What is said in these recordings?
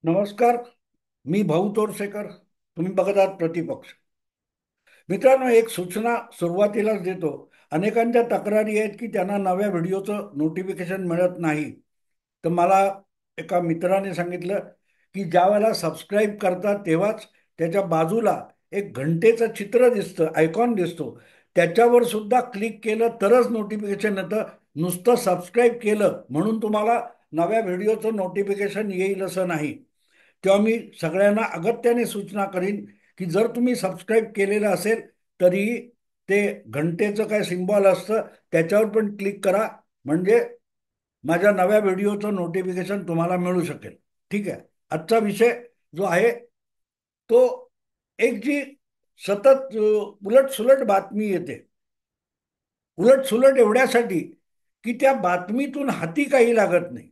नमस्कार. मी भाऊ तोरसेकर. तुम्ही बघत आहात प्रतिपक्ष. मित्रांनो, एक सूचना सुरुवातीलाच देतो. अनेकांच्या तक्रारी आहेत की त्यांना नव्या व्हिडिओचं नोटिफिकेशन मिळत नाही. तर मला एका मित्राने सांगितलं की ज्या वेळेला सबस्क्राईब करतात तेव्हाच त्याच्या बाजूला एक घंटेचं चित्र दिसतं, आयकॉन दिसतो. त्याच्यावर सुद्धा क्लिक केलं तरच नोटिफिकेशन येतं. नुसतं सबस्क्राईब केलं म्हणून तुम्हाला नव्या व्हिडिओचं नोटिफिकेशन येईल असं नाही. तेव्हा मी सगळ्यांना अगत्याने सूचना करीन की जर तुम्ही सबस्क्राईब केलेलं असेल तरी ते घंटेचं काय सिम्बॉल असतं त्याच्यावर पण क्लिक करा, म्हणजे माझ्या नव्या व्हिडिओचं नोटिफिकेशन तुम्हाला मिळू शकेल. ठीक आहे. आजचा विषय जो आहे तो, एक जी सतत उलट सुलट बातमी येते. उलट सुलट एवढ्यासाठी की त्या बातमीतून हाती काही लागत नाही.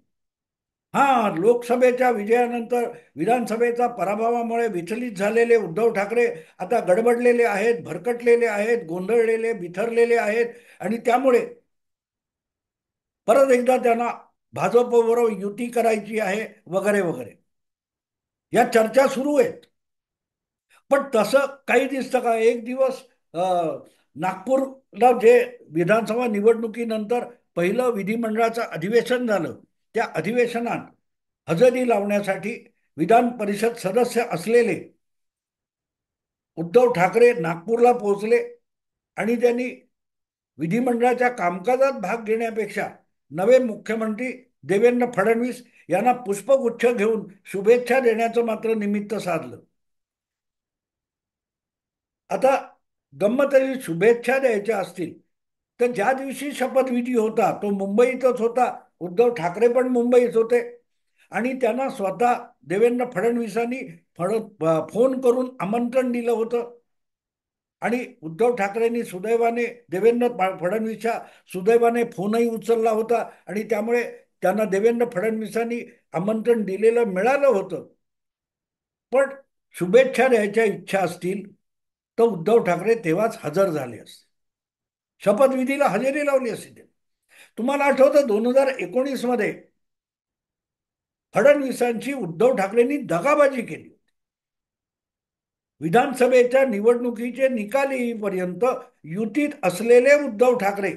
हा, लोकसभेच्या विजयानंतर विधानसभेचा पराभवामुळे विचलित झालेले उद्धव ठाकरे आता गडबडलेले आहेत, भरकटलेले आहेत, गोंधळलेले, बिथरलेले आहेत आणि त्यामुळे परत एकदा त्यांना भाजपबरोबर युती करायची आहे वगैरे वगैरे, या चर्चा सुरू आहेत. पण तसं काही दिसतं का? एक दिवस नागपूरला जे विधानसभा निवडणुकीनंतर पहिलं विधिमंडळाचं अधिवेशन झालं, त्या अधिवेशनात हजेरी लावण्यासाठी विधान परिषद सदस्य असलेले उद्धव ठाकरे नागपूरला पोहोचले आणि त्यांनी विधिमंडळाच्या कामकाजात भाग घेण्यापेक्षा नवे मुख्यमंत्री देवेंद्र फडणवीस यांना पुष्पगुच्छ घेऊन शुभेच्छा देण्याचं मात्र निमित्त साधलं. आता गंमतरी शुभेच्छा द्यायच्या असतील तर ज्या दिवशी शपथविधी होता तो मुंबईतच होता. उद्धव ठाकरे पण मुंबईत होते आणि त्यांना स्वतः देवेंद्र फडणवीसांनी फोन करून आमंत्रण दिलं होतं. आणि उद्धव ठाकरेंनी सुदैवाने देवेंद्र फडणवीसच्या सुदैवाने फोनही उचलला होता आणि त्यामुळे त्यांना देवेंद्र फडणवीसांनी आमंत्रण दिलेलं मिळालं होतं. पण शुभेच्छा द्यायच्या इच्छा असतील तर उद्धव ठाकरे तेव्हाच हजर झाले असते, शपथविधीला हजेरी लावली असते. तुम्हाला आठवतं 2019 मध्ये फडणवीसांची उद्धव ठाकरेंनी दगाबाजी केली. विधानसभेच्या निवडणुकीचे निकाल येईपर्यंत युतीत असलेले उद्धव ठाकरे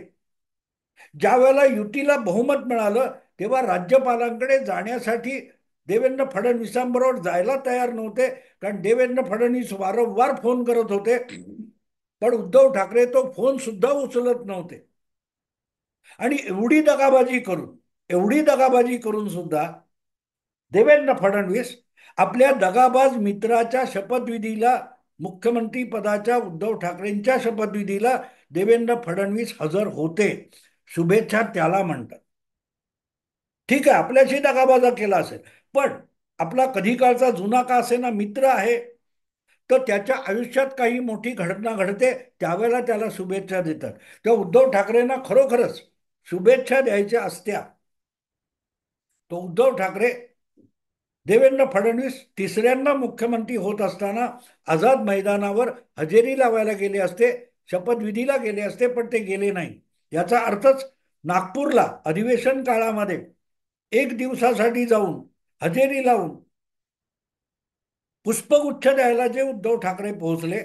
ज्या वेळेला युतीला बहुमत मिळालं तेव्हा राज्यपालांकडे जाण्यासाठी देवेंद्र फडणवीसांबरोबर जायला तयार नव्हते, कारण देवेंद्र फडणवीस वारंवार फोन करत होते पण उद्धव ठाकरे तो फोन सुद्धा उचलत नव्हते. आणि एवढी दगाबाजी करून सुद्धा देवेंद्र फडणवीस आपल्या दगाबाज मित्राच्या शपथविधीला, मुख्यमंत्री पदाच्या उद्धव ठाकरेंच्या शपथविधीला देवेंद्र फडणवीस हजर होते. शुभेच्छा त्याला म्हणतात. ठीक आहे, आपल्याशी दगाबाजा केला असेल पण आपला कधी काळचा जुना का असेना मित्र आहे, तर त्याच्या आयुष्यात काही मोठी घटना घडते त्यावेळेला त्याला शुभेच्छा देतात. त्या उद्धव ठाकरेंना खरोखरच शुभेच्छा द्यायच्या असत्या तो उद्धव ठाकरे देवेंद्र फडणवीस तिसऱ्यांदा मुख्यमंत्री होत असताना आझाद मैदानावर हजेरी लावायला गेले असते, शपथविधीला गेले असते, पण ते गेले नाही. याचा अर्थच नागपूरला अधिवेशन काळामध्ये एक दिवसासाठी जाऊन हजेरी लावून पुष्पगुच्छ द्यायला जे उद्धव ठाकरे पोहोचले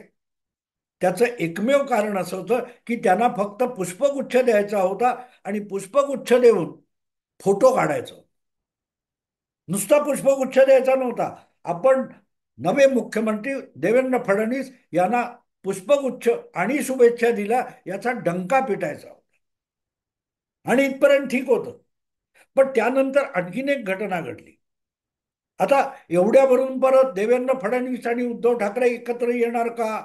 त्याचं एकमेव कारण असं होतं की त्यांना फक्त पुष्पगुच्छ द्यायचा होता आणि पुष्पगुच्छ देऊन फोटो काढायचा. नुसता पुष्पगुच्छ द्यायचा नव्हता. आपण नवे मुख्यमंत्री देवेंद्र फडणवीस यांना पुष्पगुच्छ आणि शुभेच्छा दिला याचा डंका पिटायचा होता. आणि इथपर्यंत ठीक होतं. पण त्यानंतर आणखीन एक घटना घडली. आता एवढ्यावरून परत देवेंद्र फडणवीस आणि उद्धव ठाकरे एकत्र येणार का?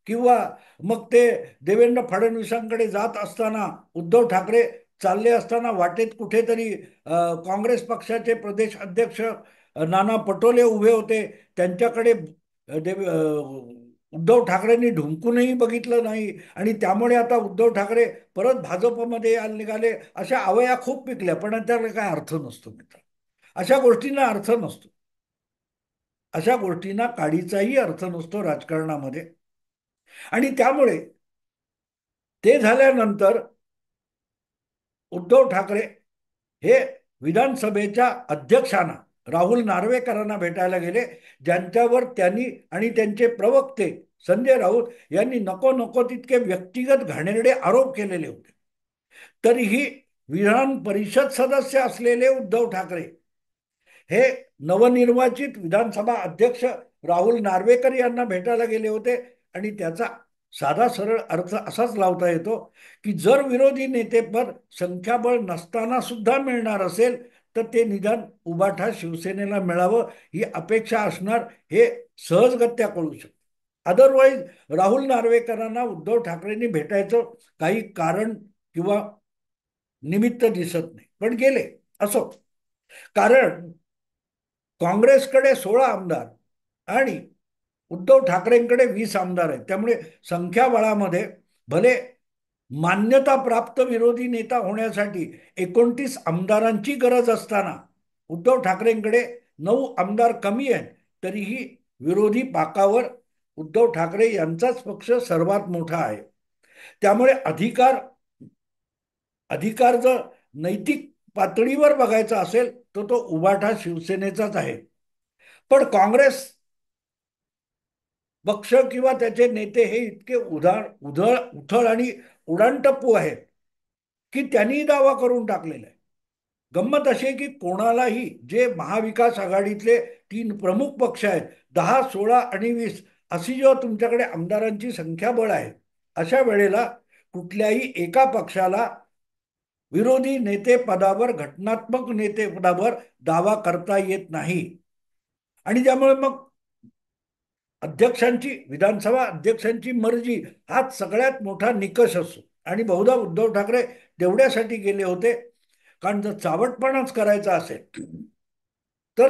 किंवा मग ते देवेंद्र फडणवीसांकडे जात असताना उद्धव ठाकरे चालले असताना वाटेत कुठेतरी काँग्रेस पक्षाचे प्रदेश अध्यक्ष नाना पटोले उभे होते, त्यांच्याकडे उद्धव ठाकरेंनी ढुंकूनही बघितलं नाही आणि त्यामुळे आता उद्धव ठाकरे परत भाजपमध्ये यायला निघाले. अशा अवया खूप पिकल्या पण त्याला काय अर्थ नसतो मित्र. अशा गोष्टींना अर्थ नसतो. अशा गोष्टींना काडीचाही अर्थ नसतो राजकारणामध्ये. आणि त्यामुळे ते झाल्यानंतर उद्धव ठाकरे हे विधानसभेच्या अध्यक्षांना राहुल नार्वेकरांना भेटायला गेले, ज्यांच्यावर त्यांनी आणि त्यांचे प्रवक्ते संजय राऊत यांनी नको नको तितके व्यक्तिगत घाणेरडे आरोप केलेले होते. तरीही विधान परिषद सदस्य असलेले उद्धव ठाकरे हे नवनिर्वाचित विधानसभा अध्यक्ष राहुल नार्वेकर यांना भेटायला गेले होते. आणि त्याचा साधा सरळ अर्थ असाच लावता येतो की जर विरोधी नेतेपद संख्याबळ नसताना सुद्धा मिळणार असेल तर ते निदान उबाठा शिवसेनेला मिळावं ही अपेक्षा असणार, हे सहजगत्या कळू शकतं. अदरवाईज राहुल नार्वेकरांना उद्धव ठाकरेंनी भेटायचं काही कारण किंवा निमित्त दिसत नाही, पण गेले. असो, कारण काँग्रेसकडे 16 आमदार आणि उद्धव ठाकरेंकडे 20 आमदार आहेत. त्यामुळे संख्याबळामध्ये भले मान्यता प्राप्त विरोधी नेता होण्यासाठी 29 आमदारांची गरज असताना उद्धव ठाकरेंकडे 9 आमदार कमी आहेत, तरीही विरोधी पाकावर उद्धव ठाकरे यांचाच पक्ष सर्वात मोठा आहे. त्यामुळे अधिकार अधिकार जर नैतिक पातळीवर बघायचा असेल तर तो उबाठा शिवसेनेचाच आहे. पण काँग्रेस पक्ष किंवा त्याचे नेते हे इतके उथळ आणि उडाणटप्पू आहेत की त्यांनी दावा करून टाकलेला आहे. गंमत अशी आहे की कोणालाही, जे महाविकास आघाडीतले 3 प्रमुख पक्ष आहेत, 10, 16 आणि 20 अशी जेव्हा तुमच्याकडे आमदारांची संख्याबळ आहे, अशा वेळेला कुठल्याही एका पक्षाला विरोधी नेते पदावर, घटनात्मक नेते पदावर दावा करता येत नाही. आणि त्यामुळे मग विधानसभा अध्यक्षांची मर्जी हाच सगळ्यात मोठा निकष असतो. आणि बहुधा उद्धव ठाकरे तेवढ्यासाठी गेले होते, कारण जर चावटपणाच करायचा असेल तर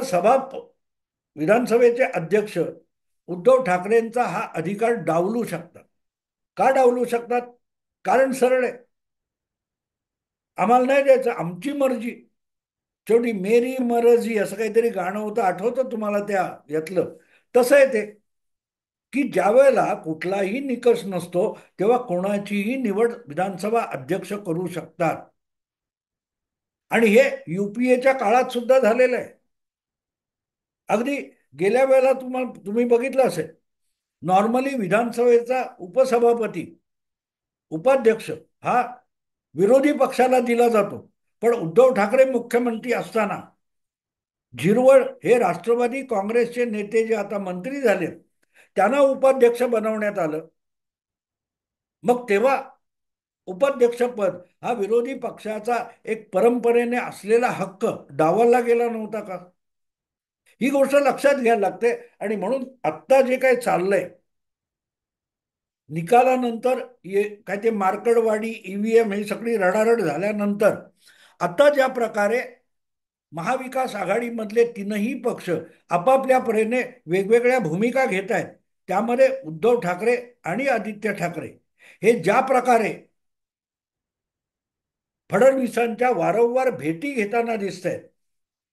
विधानसभेचे अध्यक्ष उद्धव ठाकरेंचा हा अधिकार डावलू शकतात. का डावलू शकतात? कारण सरळ आहे, आम्हाला नाही द्यायचं, आमची मर्जी. शेवटी मेरी मर्जी असं काहीतरी गाणं होतं, आठवतं तुम्हाला त्या यातलं? तसं आहे ते, की ज्या वेळेला कुठलाही निकष नसतो तेव्हा कोणाचीही निवड विधानसभा अध्यक्ष करू शकतात. आणि हे युपीएच्या काळात सुद्धा झालेलं आहे. अगदी गेल्या वेळेला तुम्ही बघितलं असेल, नॉर्मली विधानसभेचा उपसभापती, उपाध्यक्ष हा विरोधी पक्षाला दिला जातो. पण उद्धव ठाकरे मुख्यमंत्री असताना झिरवळ हे राष्ट्रवादी काँग्रेसचे नेते जे आता मंत्री झाले त्यांना उपाध्यक्ष बनवण्यात आलं. मग तेव्हा उपाध्यक्षपद हा विरोधी पक्षाचा एक परंपरेने असलेला हक्क डावलला गेला नव्हता का? ही गोष्ट लक्षात घ्यायला लागते. आणि म्हणून आत्ता जे काही चाललंय, निकालानंतर काय ते मार्कडवाडी, ईव्हीएम ही सगळी रडारड झाल्यानंतर आता ज्या प्रकारे महाविकास आघाडीमधले 3ही पक्ष आपापल्या परीने वेगवेगळ्या भूमिका घेत आहेत, त्यामध्ये उद्धव ठाकरे आणि आदित्य ठाकरे हे ज्या प्रकारे फडणवीसांच्या वारंवार भेटी घेताना दिसत आहेत,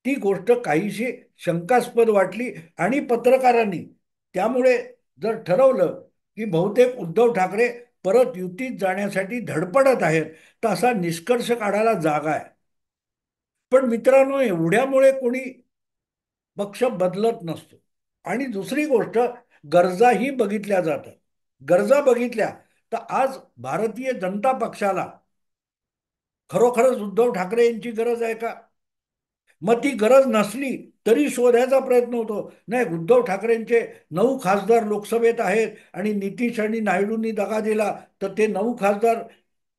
ती गोष्ट काहीशी शंकास्पद वाटली. आणि पत्रकारांनी त्यामुळे जर ठरवलं की बहुतेक उद्धव ठाकरे परत युतीत जाण्यासाठी धडपडत आहेत, तर असा निष्कर्ष काढायला जागा आहे. पण मित्रांनो, एवढ्यामुळे कोणी पक्ष बदलत नसतो. आणि दुसरी गोष्ट, गरजाही बघितल्या जातात. गरजा बघितल्या तर आज भारतीय जनता पक्षाला खरोखरच उद्धव ठाकरे यांची गरज आहे का? मग ती गरज नसली तरी शोधायचा प्रयत्न होतो. नाही, उद्धव ठाकरेंचे 9 खासदार लोकसभेत आहेत आणि नितीश आणि नायडूंनी दगा दिला तर ते 9 खासदार,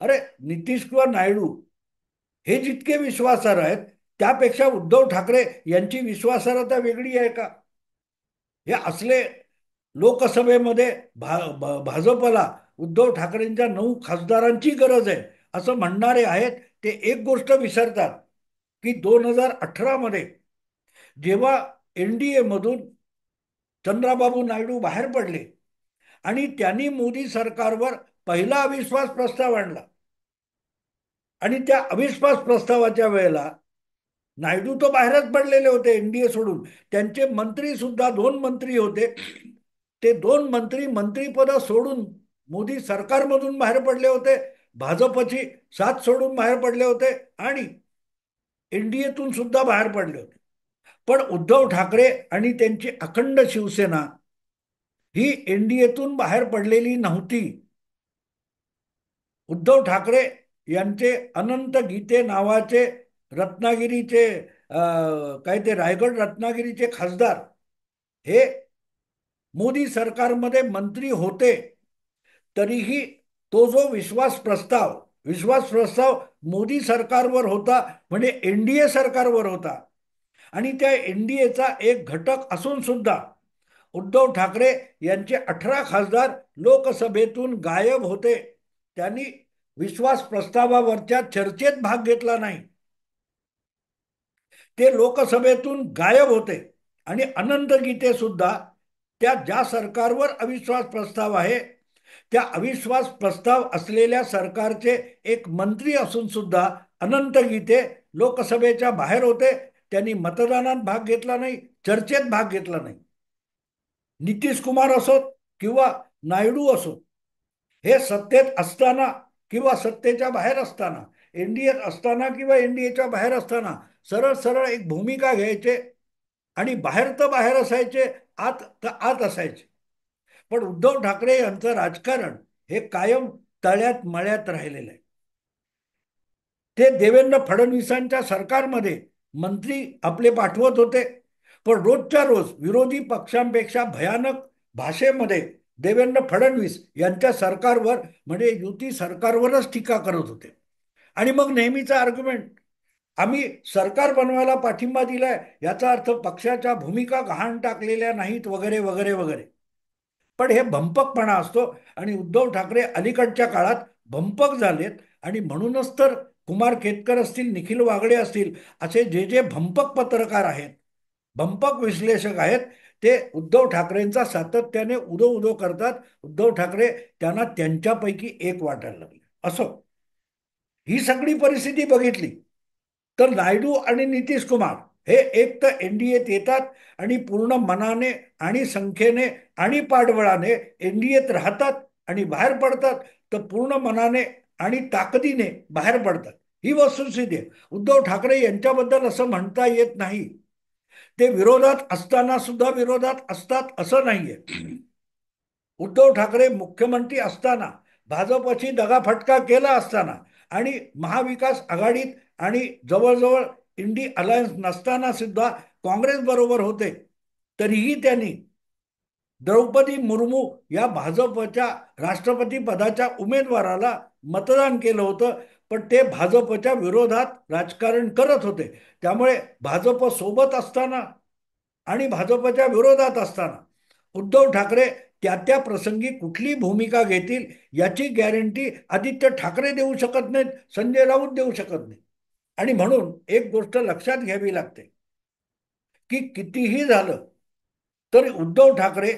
अरे नितीश किंवा नायडू हे जितके विश्वासार्ह आहेत त्यापेक्षा उद्धव ठाकरे यांची विश्वासार्हता वेगळी आहे का? हे असले लोकसभेमध्ये भाजपला उद्धव ठाकरेंच्या 9 खासदारांची गरज आहे असं म्हणणारे आहेत ते एक गोष्ट विसरतात की 2018 मध्ये जेव्हा एनडीए मधून चंद्राबाबू नायडू बाहेर पडले आणि त्यांनी मोदी सरकारवर पहिला अविश्वास प्रस्ताव आणला, आणि त्या अविश्वास प्रस्तावाच्या वेळेला नायडू तो बाहेरच पडलेले होते एनडीए सोडून. त्यांचे मंत्री सुद्धा 2 मंत्री होते, ते 2 मंत्री मंत्रीपद सोडून मोदी सरकारमधून बाहेर पडले होते, भाजपची साथ सोडून बाहेर पडले होते आणि एनडीएतून सुद्धा बाहेर पडले होते. पण उद्धव ठाकरे आणि त्यांची अखंड शिवसेना ही एनडीएतून बाहेर पडलेली नव्हती. उद्धव ठाकरे यांचे अनंत गीते नावाचे रत्नागिरीचे काय ते रायगड रत्नागिरीचे खासदार हे मोदी सरकारमध्ये मंत्री होते. तरीही तो जो विश्वास प्रस्ताव मोदी सरकारवर होता, म्हणजे एनडीए सरकारवर होता. आणि त्या एनडीएचा एक घटक असून सुद्धा उद्धव ठाकरे यांचे 18 खासदार लोकसभेतून गायब होते. त्यांनी विश्वास प्रस्तावावरच्या चर्चेत भाग घेतला नाही. ते लोकसभेतून गायब होते. आणि अनंत गीते सुद्धा त्या ज्या सरकारवर अविश्वास प्रस्ताव आहे त्या अविश्वास प्रस्ताव असलेल्या सरकारचे एक मंत्री असून सुद्धा अनंत गीते लोकसभेच्या बाहेर होते. त्यांनी मतदानात भाग घेतला नाही, चर्चेत भाग घेतला नाही. नितीश कुमार असोत किंवा नायडू असोत, हे सत्तेत असताना किंवा सत्तेच्या बाहेर असताना, एनडीएत असताना किंवा एनडीएच्या बाहेर असताना सरळ सरळ एक भूमिका घ्यायचे आणि बाहेर तर बाहेर असायचे, आत तर आत असायचे. पण उद्धव ठाकरे यांचं राजकारण हे कायम तळ्यात मळ्यात राहिलेलं आहे. ते देवेंद्र फडणवीसांच्या सरकारमध्ये मंत्री आपले पाठवत होते, पण रोजच्या रोज विरोधी पक्षांपेक्षा भयानक भाषेमध्ये देवेंद्र फडणवीस यांच्या सरकारवर, म्हणजे युती सरकारवरच टीका करत होते. आणि मग नेहमीचा आर्ग्युमेंट, आम्ही सरकार बनवायला पाठिंबा दिलाय याचा अर्थ पक्षाच्या भूमिका गहाण टाकलेल्या नाहीत, वगैरे वगैरे वगैरे. पण हे भंपकपणा असतो. आणि उद्धव ठाकरे अलीकडच्या काळात भंपक झालेत. आणि म्हणूनच तर कुमार केतकर असतील, निखिल वागडे असतील, असे जे जे भंपक पत्रकार आहेत, भंपक विश्लेषक आहेत, ते उद्धव ठाकरेंचा सातत्याने उदो उदो करतात. उद्धव ठाकरे त्यांना त्यांच्यापैकी एक वाटायला लागले. असो, ही सगळी परिस्थिती बघितली तर नायडू आणि नितीश कुमार हे एक तर एनडीएत येतात आणि पूर्ण मनाने आणि संख्येने आणि पाठबळाने एनडीएत राहतात, आणि बाहेर पडतात तर पूर्ण मनाने आणि ताकदीने बाहेर पडतात. ही वस्तुस्थिती आहे. उद्धव ठाकरे यांच्याबद्दल असं म्हणता येत नाही. ते विरोधात असताना सुद्धा विरोधात असतात असं नाहीये. उद्धव ठाकरे मुख्यमंत्री असताना, भाजपची दगाफटका केला असताना, आणि महाविकास आघाडीत आणि जवळजवळ इंडी अलायन्स नसताना सुद्धा काँग्रेस बरोबर होते, तरीही त्यांनी द्रौपदी मुर्मू या भाजपच्या राष्ट्रपती पदाच्या उमेदवाराला मतदान केलं होतं. पण ते भाजपच्या विरोधात राजकारण करत होते. त्यामुळे भाजप सोबत असताना आणि भाजपच्या विरोधात असताना उद्धव ठाकरे त्या त्या प्रसंगी कुठली भूमिका घेतील याची गॅरंटी आदित्य ठाकरे देऊ शकत नाहीत, संजय राऊत देऊ शकत नाही. आणि म्हणून एक गोष्ट लक्षात घ्यावी लागते की कितीही झालं तरी उद्धव ठाकरे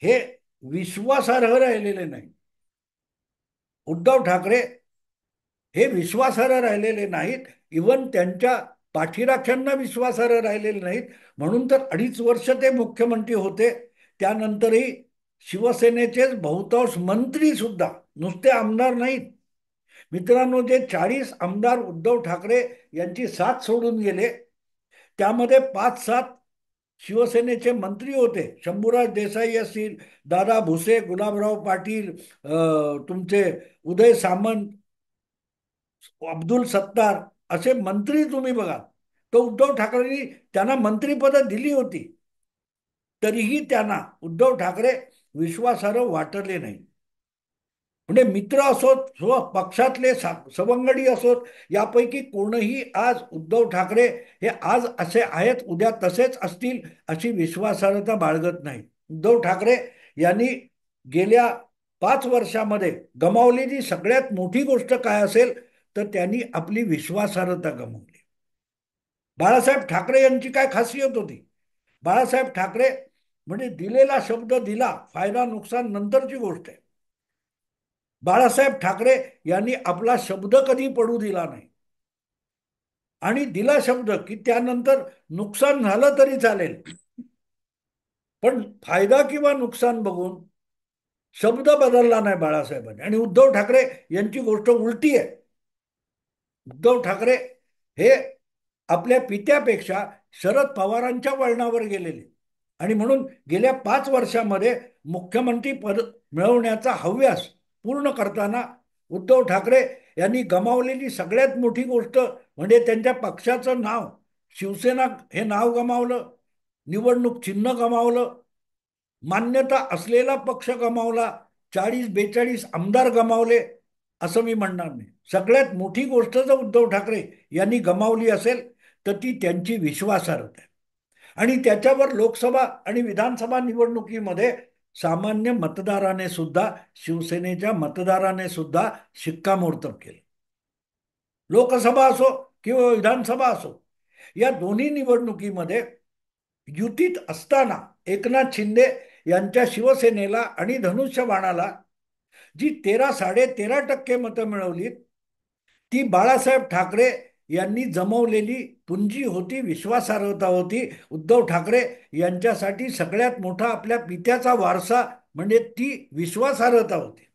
हे विश्वासार्ह राहिलेले नाही. उद्धव ठाकरे हे विश्वासार्ह राहिलेले नाहीत. इवन त्यांच्या पाठीराख्यांना विश्वासार्ह राहिलेले नाहीत. म्हणून तर 2.5 वर्ष ते मुख्यमंत्री होते. त्यानंतरही शिवसेनेचेच बहुतांश मंत्री सुद्धा नुसते आमदार नाहीत. मित्रांनो, जे 40 आमदार उद्धव ठाकरे यांची साथ सोडून गेले, त्यामध्ये 5-7 शिवसेनेचे मंत्री होते. शंभूराज देसाई असतील, दादा भुसे, गुलाबराव पाटील, तुमचे उदय सामंत, अब्दुल सत्तार, असे मंत्री तुम्ही बघा. तो उद्धव ठाकरेंनी त्यांना मंत्रिपद दिली होती, तरीही त्यांना उद्धव ठाकरे विश्वासार्ह वाटले नाही. म्हणजे मित्र असोत, पक्षातले सवंगडी असोत, यापैकी कोणही आज उद्धव ठाकरे हे आज असे आहेत, उद्या तसेच असतील अशी विश्वासार्हता बाळगत नाही. उद्धव ठाकरे यांनी गेल्या 5 वर्षामध्ये गमावलेली सगळ्यात मोठी गोष्ट काय असेल तर त्यांनी आपली विश्वासार्हता गमावली. बाळासाहेब ठाकरे यांची काय खासियत होती? बाळासाहेब ठाकरे म्हणजे दिलेला शब्द दिला, फायदा नुकसान नंतरची गोष्ट आहे. बाळासाहेब ठाकरे यांनी आपला शब्द कधी पडू दिला नाही. आणि दिला शब्द की त्यानंतर नुकसान झालं तरी चालेल, पण फायदा किंवा नुकसान बघून शब्द बदलला नाही बाळासाहेबांनी. आणि उद्धव ठाकरे यांची गोष्ट उलटी आहे. उद्धव ठाकरे हे आपल्या पित्यापेक्षा शरद पवारांच्या वळणावर गेलेले आणि म्हणून गेल्या 5 वर्षामध्ये मुख्यमंत्री पद मिळवण्याचा हव्यास पूर्ण करताना उद्धव ठाकरे यांनी गमावलेली सगळ्यात मोठी गोष्ट म्हणजे त्यांच्या पक्षाचं नाव, शिवसेना हे नाव गमावलं, निवडणूक चिन्ह गमावलं, मान्यता असलेला पक्ष गमावला, 40-42 आमदार गमावले असं मी म्हणणार नाही. सगळ्यात मोठी गोष्ट जर उद्धव ठाकरे यांनी गमावली असेल तर ती त्यांची विश्वासार्हता आहे. आणि त्याच्यावर लोकसभा आणि विधानसभा निवडणुकीमध्ये सामान्य मतदाराने सुद्धा, शिवसेनेच्या मतदाराने सुद्धा शिक्कामोर्तब केले. लोकसभा असो किंवा विधानसभा असो, या दोन्ही निवडणुकीमध्ये युतीत असताना एकनाथ शिंदे यांच्या शिवसेनेला आणि धनुष्यबाणाला जी 13-13.5% मतं मिळवली, ती बाळासाहेब ठाकरे यांनी जमवलेली पुंजी होती, विश्वासार्हता होती. उद्धव ठाकरे यांच्यासाठी सगळ्यात मोठा आपल्या पित्याचा वारसा म्हणजे ती विश्वासार्हता होती.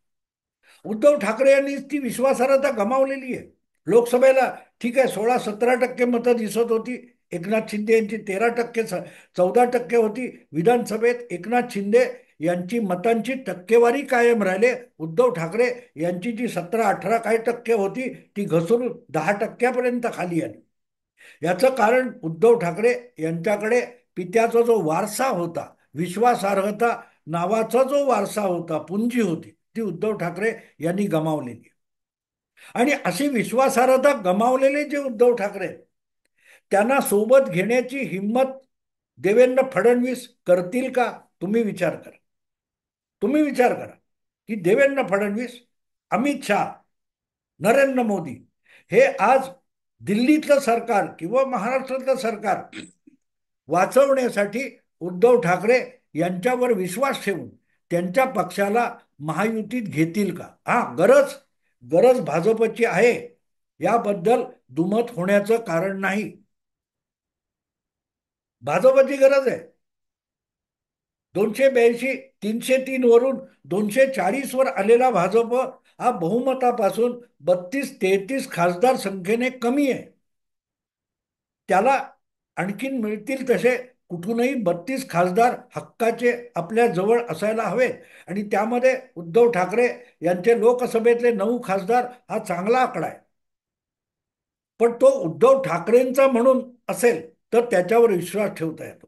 उद्धव ठाकरे यांनी ती विश्वासार्हता गमावलेली आहे. लोकसभेला ठीक आहे 16-17% मतं दिसत होती, एकनाथ शिंदे यांची 13%, 14% होती. विधानसभेत एकनाथ शिंदे यांची मतांची टक्केवारी कायम राहिले. उद्धव ठाकरे यांची जी 17-18 काही टक्के होती ती घसरून 10% खाली आली. याचं कारण उद्धव ठाकरे यांच्याकडे पित्याचा जो वारसा होता, विश्वासार्हता नावाचा जो वारसा होता, पुंजी होती, ती उद्धव ठाकरे यांनी गमावलेली. आणि अशी विश्वासार्हता गमावलेले जे उद्धव ठाकरे त्यांना सोबत घेण्याची हिंमत देवेंद्र फडणवीस करतील का? तुम्ही विचार करा. तुम्ही विचार करा की देवेंद्र फडणवीस, अमित शहा, नरेंद्र मोदी हे आज दिल्लीतलं सरकार किंवा महाराष्ट्रातलं सरकार वाचवण्यासाठी उद्धव ठाकरे यांच्यावर विश्वास ठेवून त्यांच्या पक्षाला महायुतीत घेतील का? हा, गरज गरज भाजपची आहे, याबद्दल दुमत होण्याचं कारण नाही. भाजपची गरज आहे. 282, 303 वरून 240 वर आलेला भाजप हा बहुमतापासून 32-33 खासदार संख्येने कमी आहे. त्याला आणखीन मिळतील तसे कुठूनही 32 खासदार हक्काचे आपल्या जवळ असायला हवे. आणि त्यामध्ये उद्धव ठाकरे यांचे लोकसभेतले 9 खासदार हा चांगला आकडा आहे. पण तो उद्धव ठाकरेंचा म्हणून असेल तर त्याच्यावर विश्वास ठेवता येतो.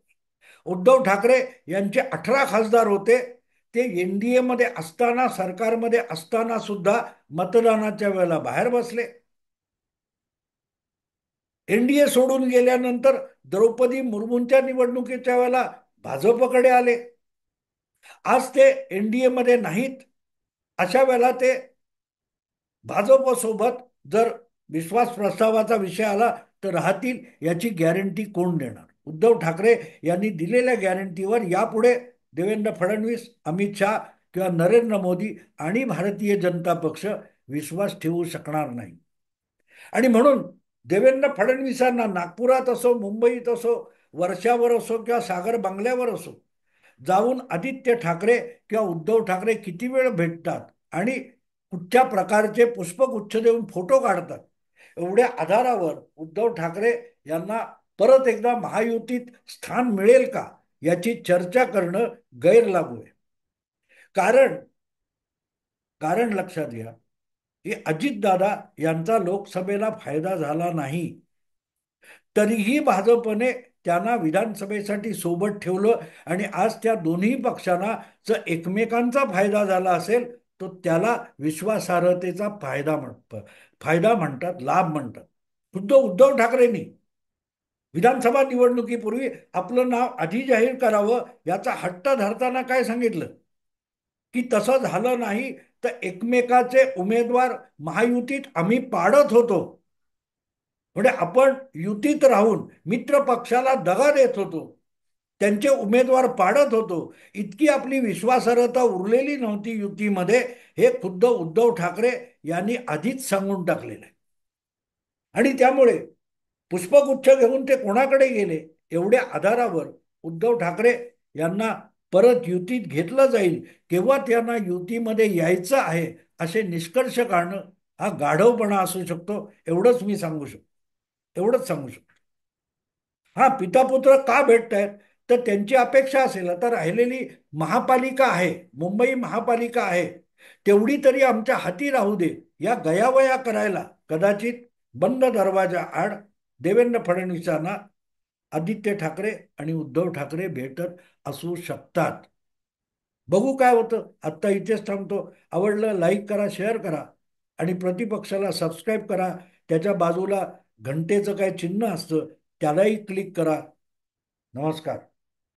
उद्धव ठाकरे यांचे 18 खासदार होते, ते एनडीए मध्ये असताना, सरकारमध्ये असताना सुद्धा मतदानाच्या वेळेला बाहेर बसले. एनडीए सोडून गेल्यानंतर द्रौपदी मुर्मूंच्या निवडणुकीच्या वेळेला भाजपकडे आले. आज ते एनडीए मध्ये नाहीत. अशा वेळेला ते भाजपसोबत जर विश्वास प्रस्तावाचा विषय आला तर राहतील याची गॅरंटी कोण देणार? उद्धव ठाकरे यांनी दिलेल्या गॅरंटीवर यापुढे देवेंद्र फडणवीस, अमित शहा किंवा नरेंद्र मोदी आणि भारतीय जनता पक्ष विश्वास ठेवू शकणार नाही. आणि म्हणून देवेंद्र फडणवीसांना नागपुरात असो, मुंबईत असो, वर्षावर असो किंवा सागर बंगल्यावर असो जाऊन आदित्य ठाकरे किंवा उद्धव ठाकरे किती वेळ भेटतात आणि कुठच्या प्रकारचे पुष्पगुच्छ देऊन फोटो काढतात, एवढ्या आधारावर उद्धव ठाकरे यांना परत एकदा महायुतीत स्थान मिळेल का याची चर्चा करणं गैरलागू आहे. कारण कारण लक्षात घ्या की अजितदादा यांचा लोकसभेला फायदा झाला नाही, तरीही भाजपने त्यांना विधानसभेसाठी सोबत ठेवलं. आणि आज त्या दोन्ही पक्षांना जर एकमेकांचा फायदा झाला असेल तर त्याला विश्वासार्हतेचा फायदा म्हणतात, लाभ म्हणतात. खुद्द उद्धव ठाकरेंनी विधानसभा निवडणुकीपूर्वी आपलं नाव आधी जाहीर करावं याचा हट्ट धरताना काय सांगितलं की तसं झालं नाही तर एकमेकाचे उमेदवार महायुतीत आम्ही पाडत होतो, म्हणजे आपण युतीत राहून मित्र पक्षाला दगा देत होतो, त्यांचे उमेदवार पाडत होतो. इतकी आपली विश्वासार्हता उरलेली नव्हती युतीमध्ये, हे खुद्द उद्धव ठाकरे यांनी आधीच सांगून टाकलेलं आहे. आणि त्यामुळे पुष्पगुच्छ घेऊन ते कोणाकडे गेले एवढ्या आधारावर उद्धव ठाकरे यांना परत युतीत घेतलं जाईल, केव्हा त्यांना युतीमध्ये यायचं आहे असे निष्कर्ष काढणं हा गाढवपणा असू शकतो. एवढंच मी सांगू शकतो, एवढंच सांगू शकतो. हा, पिता पुत्र का भेटतायत? तर त्यांची अपेक्षा असेल आता राहिलेली महापालिका आहे, मुंबई महापालिका आहे, तेवढी तरी आमच्या हाती राहू दे, या गयावया करायला कदाचित बंद दरवाजा आड देवेंद्र फडणवीसांना आदित्य ठाकरे आणि उद्धव ठाकरे भेटत असू शकतात. बघू काय होतं. आत्ता इथेच थांबतो. आवडलं लाईक करा, शेअर करा आणि प्रतिपक्षाला सबस्क्राईब करा. त्याच्या बाजूला घंटेचं काय चिन्ह असतं त्यालाही क्लिक करा. नमस्कार.